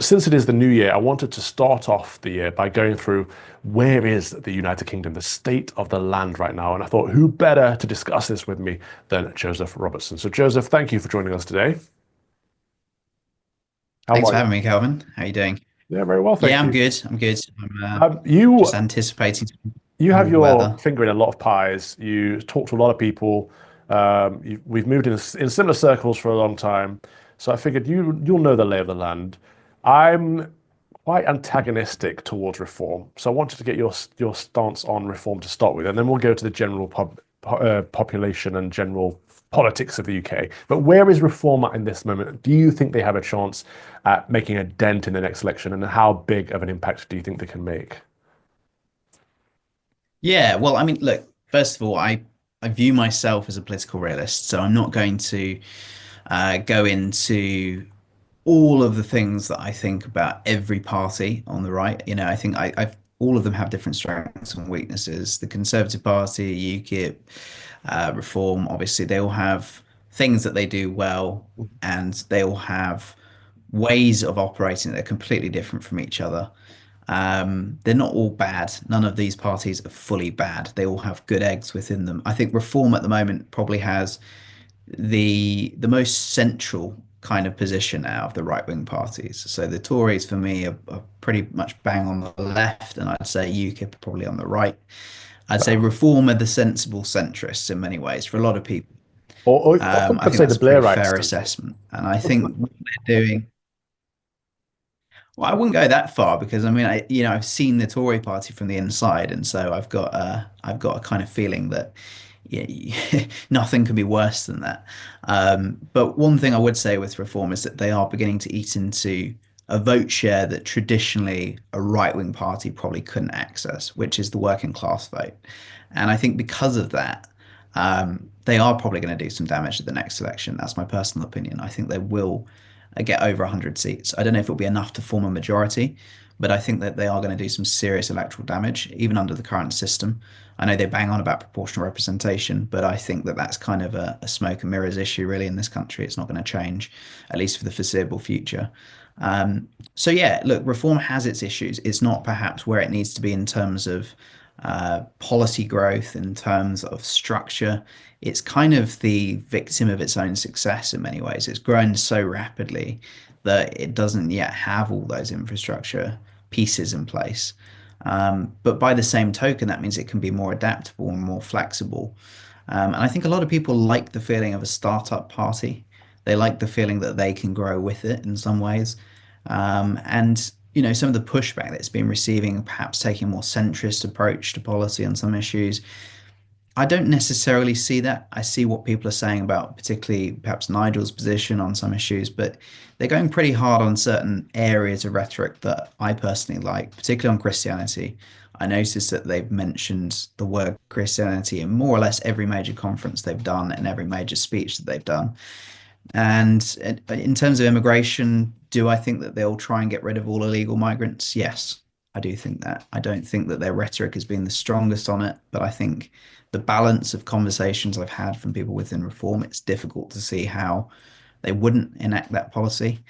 Since it is the new year, I wanted to start off the year by going through where is the United Kingdom, the state of the land right now. And I thought, who better to discuss this with me than Joseph Robertson? So, Joseph, thank you for joining us today. How Thanks are for you? having me, Calvin. How you doing? Yeah, very well, Yeah, thank I'm you. good. I'm good. I'm Um, just you anticipating some you have warmer your weather. finger in a lot of pies. You talk to a lot of people. We've moved in similar circles for a long time, so I figured you'll know the lay of the land. I'm quite antagonistic towards reform, so I wanted to get your stance on reform to start with, and then we'll go to the general population and general politics of the UK. But where is reform at in this moment? Do you think they have a chance at making a dent in the next election, and how big of an impact do you think they can make? Yeah, well, I mean, look, first of all, I view myself as a political realist, so I'm not going to go into all of the things that I think about every party on the right. I think I've all of them have different strengths and weaknesses. The Conservative Party, UKIP, Reform, obviously, they all have things that they do well, and they all have ways of operating that are completely different from each other. They're not all bad. None of these parties are fully bad. They all have good eggs within them. I think Reform at the moment probably has the most central kind of position out of the right wing parties. So the Tories for me are pretty much bang on the left, and I'd say UKIP are probably on the right. I'd say Reform are the sensible centrists in many ways for a lot of people. Or some I could think say the that's a pretty Blairites fair central. assessment, and I think what they're doing. Well, I wouldn't go that far because I mean, I've seen the Tory party from the inside, and so I've got a kind of feeling that yeah, nothing can be worse than that. But one thing I would say with Reform is that they are beginning to eat into a vote share that traditionally a right-wing party probably couldn't access, which is the working class vote. And I think because of that, they are probably going to do some damage at the next election. That's my personal opinion. I think they will get over 100 seats. I don't know if it'll be enough to form a majority, but I think that they are going to do some serious electoral damage, even under the current system. I know they bang on about proportional representation, but I think that that's kind of a smoke and mirrors issue, really, in this country. It's not going to change, at least for the foreseeable future. So, yeah, look, reform has its issues. It's not perhaps where it needs to be in terms of policy growth, in terms of structure. It's kind of the victim of its own success in many ways. It's grown so rapidly that it doesn't yet have all those infrastructure pieces in place. But by the same token, that means it can be more adaptable and more flexible. And I think a lot of people like the feeling of a startup party. They like the feeling that they can grow with it in some ways. And some of the pushback that's been receiving, perhaps taking a more centrist approach to policy on some issues, I don't necessarily see that. I see what people are saying about particularly perhaps Nigel's position on some issues, but they're going pretty hard on certain areas of rhetoric that I personally like, particularly on Christianity. I noticed that they've mentioned the word Christianity in more or less every major conference they've done and every major speech that they've done. And in terms of immigration, do I think that they'll try and get rid of all illegal migrants? Yes, I do think that. I don't think that their rhetoric has been the strongest on it, but I think the balance of conversations I've had from people within Reform, it's difficult to see how they wouldn't enact that policy.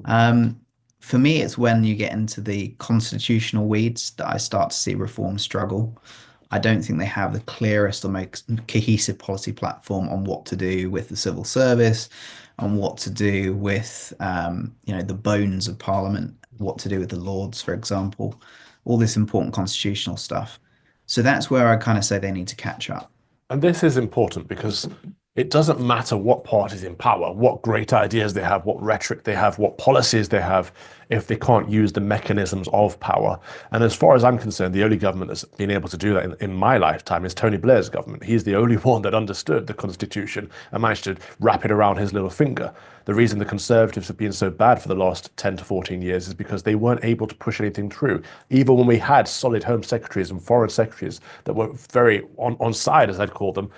Um, for me, it's when you get into the constitutional weeds that I start to see Reform struggle. I don't think they have the clearest or most cohesive policy platform on what to do with the civil service, on what to do with the bones of Parliament, what to do with the Lords, for example, all this important constitutional stuff. So that's where I kind of say they need to catch up. And this is important because it doesn't matter what party's in power, what great ideas they have, what rhetoric they have, what policies they have, if they can't use the mechanisms of power. And as far as I'm concerned, the only government that's been able to do that in my lifetime is Tony Blair's government. He's the only one that understood the Constitution and managed to wrap it around his little finger. The reason the Conservatives have been so bad for the last 10 to 14 years is because they weren't able to push anything through. Even when we had solid Home Secretaries and Foreign Secretaries that were very on side, as I'd call them,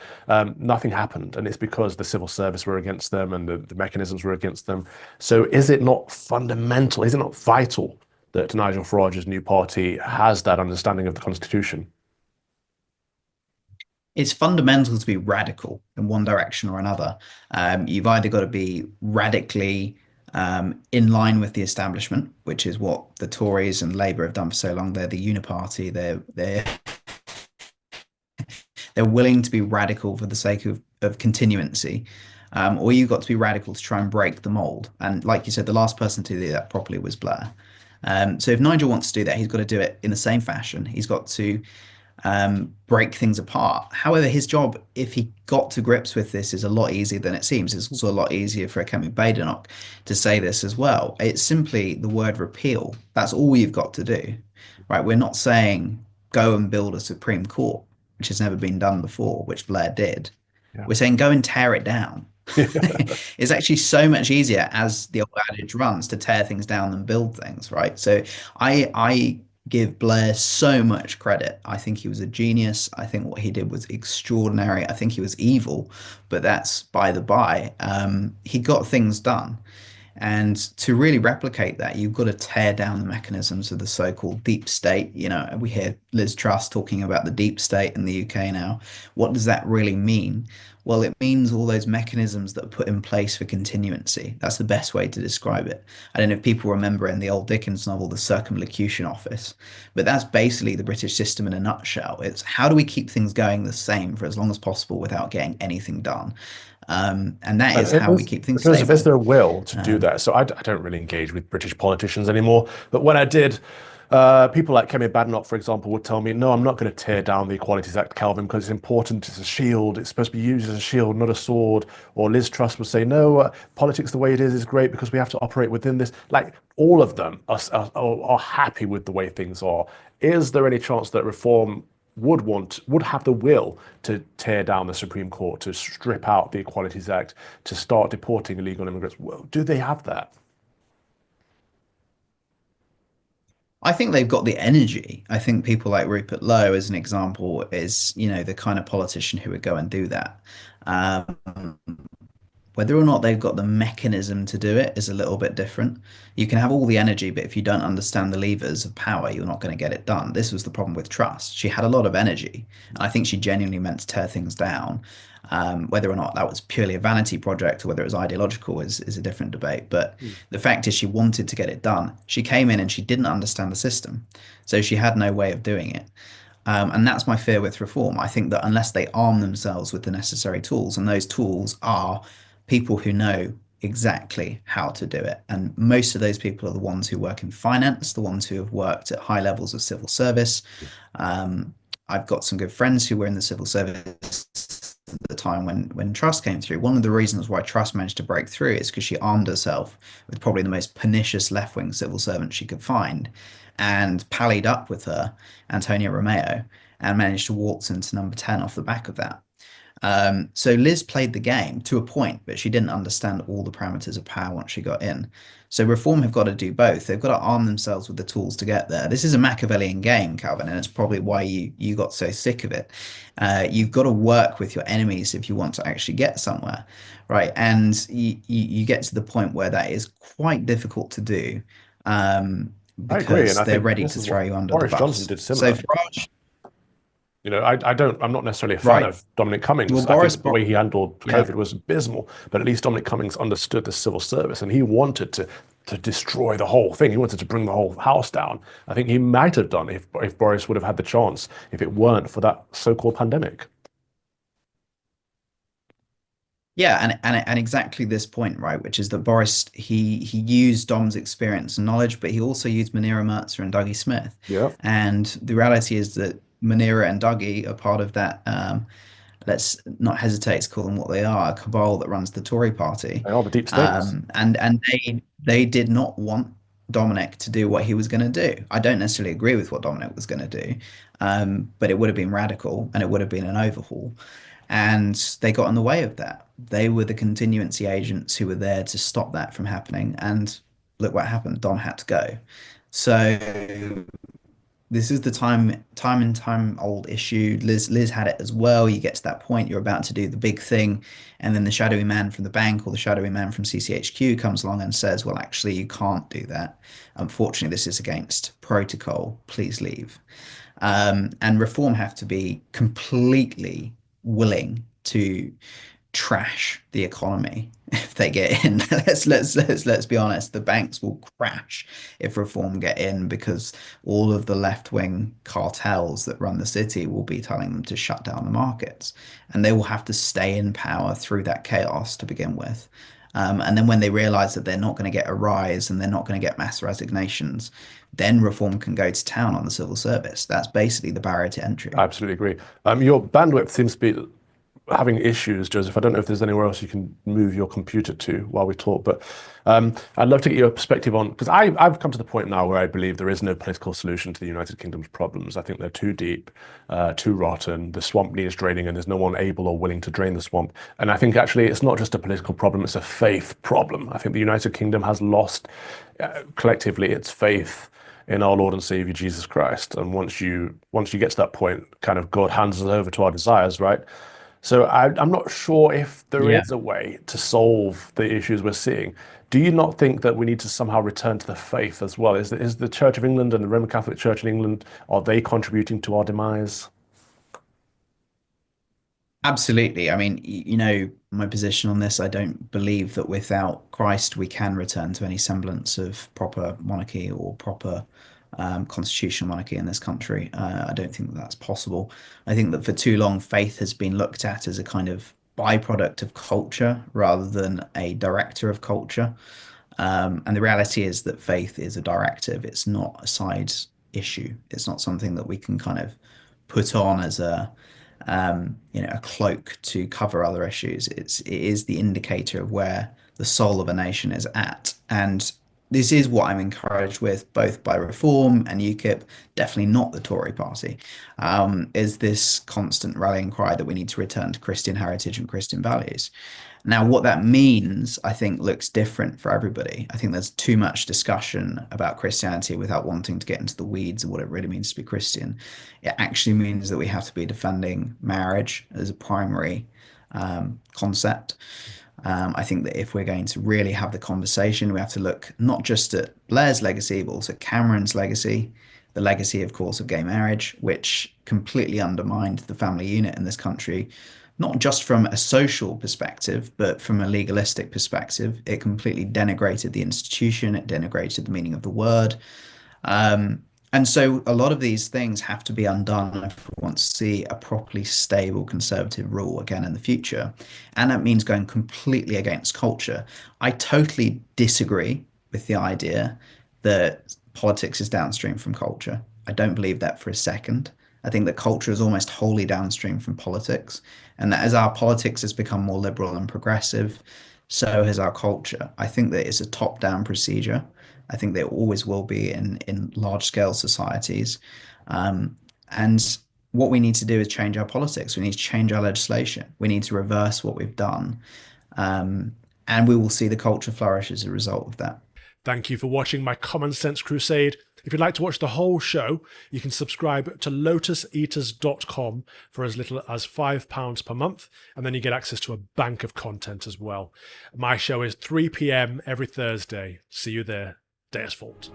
nothing happened. And it's because the civil service were against them and the mechanisms were against them. So is it not fundamental, is it not vital that Nigel Farage's new party has that understanding of the Constitution? It's fundamental to be radical in one direction or another. You've either got to be radically in line with the establishment, which is what the Tories and Labour have done for so long. They're the uniparty. They're willing to be radical for the sake of continuancy. Or you've got to be radical to try and break the mold. And like you said, the last person to do that properly was Blair. So if Nigel wants to do that, he's got to do it in the same fashion. He's got to break things apart. However, his job, if he got to grips with this, is a lot easier than it seems. It's also a lot easier for Kemi Badenoch to say this as well. It's simply the word repeal. That's all you've got to do, right? We're not saying go and build a Supreme Court, which has never been done before, which Blair did. Yeah. We're saying go and tear it down. It's actually so much easier, as the old adage runs, to tear things down than build things, right? So I give Blair so much credit. I think he was a genius. I think what he did was extraordinary. I think he was evil, but that's by the by. He got things done. And to really replicate that, you've got to tear down the mechanisms of the so-called deep state. You know, we hear Liz Truss talking about the deep state in the UK now. What does that really mean? Well, it means all those mechanisms that are put in place for continuancy. That's the best way to describe it. I don't know if people remember in the old Dickens novel, The Circumlocution Office, but that's basically the British system in a nutshell. It's how do we keep things going the same for as long as possible without getting anything done? And that And is how we keep things because of is stable. there a will to do Um, that? So I don't really engage with British politicians anymore. But when I did, people like Kemi Badenoch, for example, would tell me, "No, I'm not going to tear down the Equalities Act, Calvin, because it's important. It's a shield. It's supposed to be used as a shield, not a sword." Or Liz Truss would say, "No, politics the way it is great because we have to operate within this." Like all of them are happy with the way things are. Is there any chance that reform would have the will to tear down the Supreme Court, to strip out the Equalities Act, to start deporting illegal immigrants? Well, do they have that? I think they've got the energy. I think people like Rupert Lowe, as an example, is, the kind of politician who would go and do that. Um, Whether or not they've got the mechanism to do it is a little bit different. You can have all the energy, but if you don't understand the levers of power, you're not going to get it done. This was the problem with Truss. She had a lot of energy, and I think she genuinely meant to tear things down. Whether or not that was purely a vanity project or whether it was ideological is a different debate. But Mm. the fact is, she wanted to get it done. She came in and she didn't understand the system, so she had no way of doing it. And that's my fear with reform. I think that unless they arm themselves with the necessary tools, and those tools are people who know exactly how to do it. And most of those people are the ones who work in finance, the ones who have worked at high levels of civil service. Um, I've got some good friends who were in the civil service at the time when Truss came through. One of the reasons why Truss managed to break through is because she armed herself with probably the most pernicious left-wing civil servant she could find and pallied up with her, Antonia Romeo, and managed to waltz into number 10 off the back of that. So Liz played the game to a point, but she didn't understand all the parameters of power once she got in. So Reform have got to do both. They've got to arm themselves with the tools to get there. This is a Machiavellian game, Calvin, and it's probably why you got so sick of it. You've got to work with your enemies if you want to actually get somewhere, right? And you get to the point where that is quite difficult to do, I agree, and because I they're think ready this to is throw what you under the Boris Johnson bus. did So similar. Farage, I'm not necessarily a fan right? of Dominic Well, Cummings. I Boris, think the way he handled yeah. COVID was abysmal, but at least Dominic Cummings understood the civil service and he wanted to destroy the whole thing. He wanted to bring the whole house down. I think he might have done if Boris would have had the chance if it weren't for that so-called pandemic. Yeah, and exactly this point, right, which is that Boris he used Dom's experience and knowledge, but he also used Manira Merzer and Dougie Smith. Yeah, And the reality is that Manira and Dougie are part of that, let's not hesitate to call them what they are, a cabal that runs the Tory party. they are the deep states. And they did not want Dominic to do what he was going to do. I don't necessarily agree with what Dominic was going to do, but it would have been radical and it would have been an overhaul. And they got in the way of that. They were the continuancy agents who were there to stop that from happening. And look what happened. Dom had to go. So this is the time and time old issue. Liz had it as well. You get to that point, you're about to do the big thing, and then the shadowy man from the bank or the shadowy man from CCHQ comes along and says, "Well, actually, you can't do that. Unfortunately, this is against protocol. Please leave." And Reform have to be completely willing to trash the economy if they get in. Let's be honest. The banks will crash if reform get in because all of the left-wing cartels that run the city will be telling them to shut down the markets, and they will have to stay in power through that chaos to begin with. And then when they realize that they're not going to get a rise and they're not going to get mass resignations, then reform can go to town on the civil service. That's basically the barrier to entry. I absolutely agree. Your bandwidth seems to be having issues, Joseph. I don't know if there's anywhere else you can move your computer to while we talk, but I'd love to get your perspective on, because I've come to the point now where I believe there is no political solution to the United Kingdom's problems. I think they're too deep, too rotten. The swamp needs draining, and there's no one able or willing to drain the swamp. And I think actually it's not just a political problem, it's a faith problem. I think the United Kingdom has lost collectively its faith in our Lord and Savior Jesus Christ. And once you get to that point, kind of God hands us over to our desires, right? So I'm not sure if there is a way to solve the issues we're seeing. Do you not think that we need to somehow return to the faith as well? Is the Church of England and the Roman Catholic Church in England, are they contributing to our demise? Absolutely. I mean, my position on this, I don't believe that without Christ we can return to any semblance of proper monarchy or proper constitutional monarchy in this country. I don't think that that's possible. I think that for too long, faith has been looked at as a kind of byproduct of culture rather than a director of culture. And the reality is that faith is a directive. It's not a side issue. It's not something that we can kind of put on as a cloak to cover other issues. It is the indicator of where the soul of a nation is at. And this is what I'm encouraged with, both by Reform and UKIP, definitely not the Tory party, is this constant rallying cry that we need to return to Christian heritage and Christian values. Now, what that means, I think, looks different for everybody. I think there's too much discussion about Christianity without wanting to get into the weeds of what it really means to be Christian. It actually means that we have to be defending marriage as a primary concept. I think that if we're going to really have the conversation, we have to look not just at Blair's legacy, but also Cameron's legacy, the legacy, of course, of gay marriage, which completely undermined the family unit in this country, not just from a social perspective, but from a legalistic perspective. It completely denigrated the institution, it denigrated the meaning of the word. And so a lot of these things have to be undone if we want to see a properly stable conservative rule again in the future. And that means going completely against culture. I totally disagree with the idea that politics is downstream from culture. I don't believe that for a second. I think that culture is almost wholly downstream from politics, and that as our politics has become more liberal and progressive, so has our culture. I think that it's a top-down procedure. I think there always will be in large-scale societies. And what we need to do is change our politics. We need to change our legislation. We need to reverse what we've done. And we will see the culture flourish as a result of that. Thank you for watching my Common Sense Crusade. If you'd like to watch the whole show, you can subscribe to lotuseaters.com for as little as £5 per month, and then you get access to a bank of content as well. My show is 3 p.m. every Thursday. See you there. Deus Vult.